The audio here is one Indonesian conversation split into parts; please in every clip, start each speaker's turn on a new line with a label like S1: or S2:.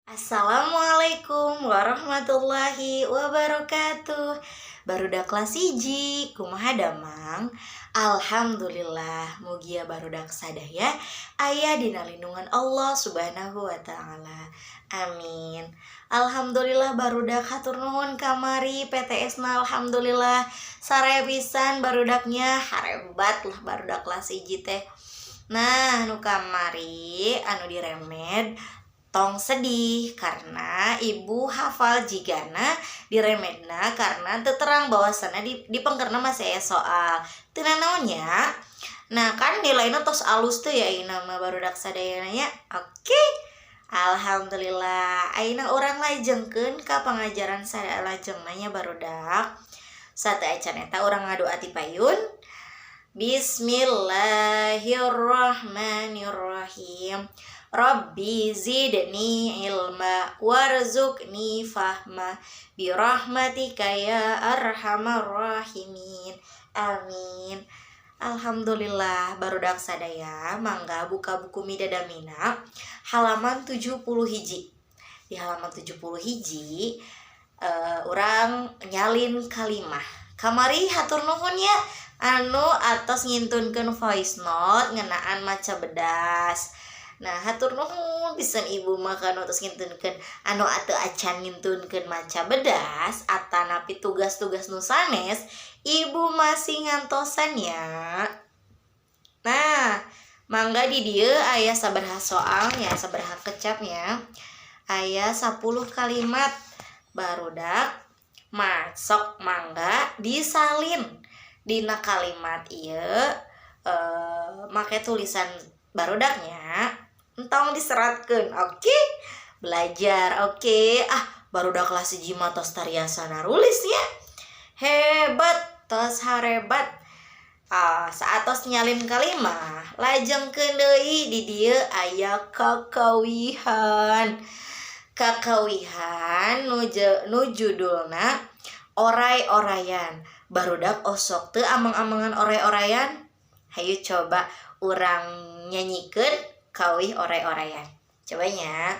S1: Assalamualaikum warahmatullahi wabarakatuh. Barudak kelas 1 kumaha damang. Alhamdulillah mugia barudak sadaya aya dina lindungan Allah subhanahu wa ta'ala. Amin. Alhamdulillah barudak hatur nuhun kamari PTS na alhamdulillah saraya pisan barudaknya harebat lah barudak kelas 1 teh. Nah nu kamari anu diremed tong sedih karena ibu hafal jigana diremedna karena terang bahwasannya di pengkerna masih aya soal tina naonnya. Nah kan nilainya tos alus tuh ya ayeuna mah barudak sadayana nya. Oke. Alhamdulillah ayeuna urang lajengkeun ka pangajaran sadaya lajengna nya barudak. Satea acan eta urang ngadoa ti payun. Bismillahirrahmanirrahim. Rabbi zidni ilma warzuqni fahma birahmatika ya arhamar rahimin. Amin. Alhamdulillah barudak sadaya mangga buka buku Midadamina halaman 70 hiji. Di halaman 70 hiji urang nyalin kalimah. Kamari hatur nuhun ya anu atos ngintunkeun voice note ngeunaan maca bedas. Nah hatur nuhun pisan ibu mah kanu tos ngintunkeun anu ateu acan ngintunkeun maca bedas atanapi tugas-tugas nu sanes ibu masih ngantosan ya. Nah mangga di dieu aya sabaraha soal ya, sabaraha kecapnya. Aya 10 kalimat barudak masok mangga disalin dina kalimat ieu make tulisan barudaknya entong diseratkeun. Oke belajar. Oke barudak kelas 1 mah tos tariasa narulis ya, hebat tos harebat. Saatos nyalin kalimah lajengkeun deui di dieu aya kakawihan nu judulna oray-orayan. Barudak osok teu amang-amangan oray-orayan. Hayu coba urang nyanyikeun kawih oray-orayan. Cobanya.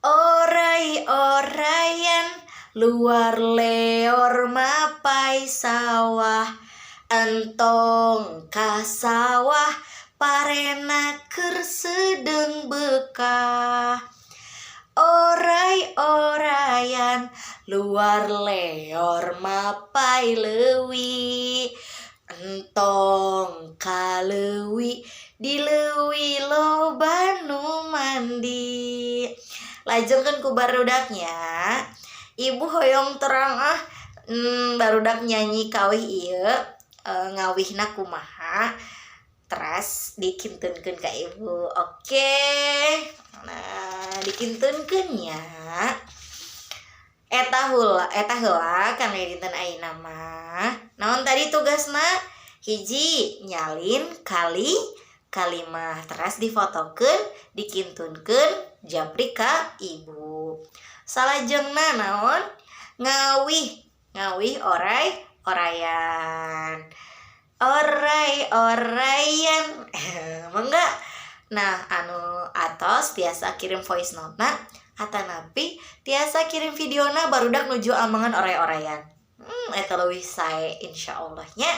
S1: Oray-orayan luar leor mapai sawah, entong ka sawah parena keur sedeng bekah. Oray-orayan luar leor mapai leuwi, entong ka leuwi di leuwi loba nu mandi. Lajengkeun ku barudaknya ibu hoyong terang barudak nyanyi kawih ieu ngawihna kumaha teras dikintunkeun ka ibu. Oke. Nah dikintunkeun nya eta heula kan dinten ayeuna mah. Naon tadi tugasna? Hiji nyalin kalimah teras difotokeun dikintunkeun japri ka ibu. Salajengna naon? Ngawih oray-orayan. Oray-orayan. Mangga. Nah anu atos tiasa kirim voice note na atanapi tiasa kirim videona barudak nuju amangan oray-orayan. Eta leuwih sae insyaallah nya.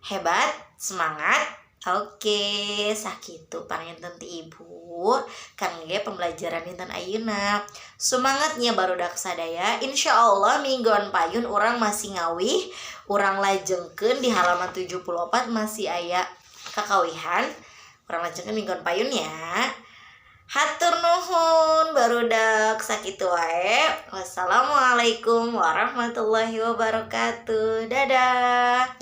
S1: Hebat, semangat. Oke, sakitu panginten ti ibu kangge pembelajaran dinten ayeuna. Semangatnya barudak sadaya. Insyaallah mingguan payun urang masih ngawih, urang lajengkeun di halaman 74 masih aya kakawihan. Urang lajengkeun mingguan payun ya. Hatur nuhun barudak sakitu wae. Wassalamualaikum warahmatullahi wabarakatuh. Dadah.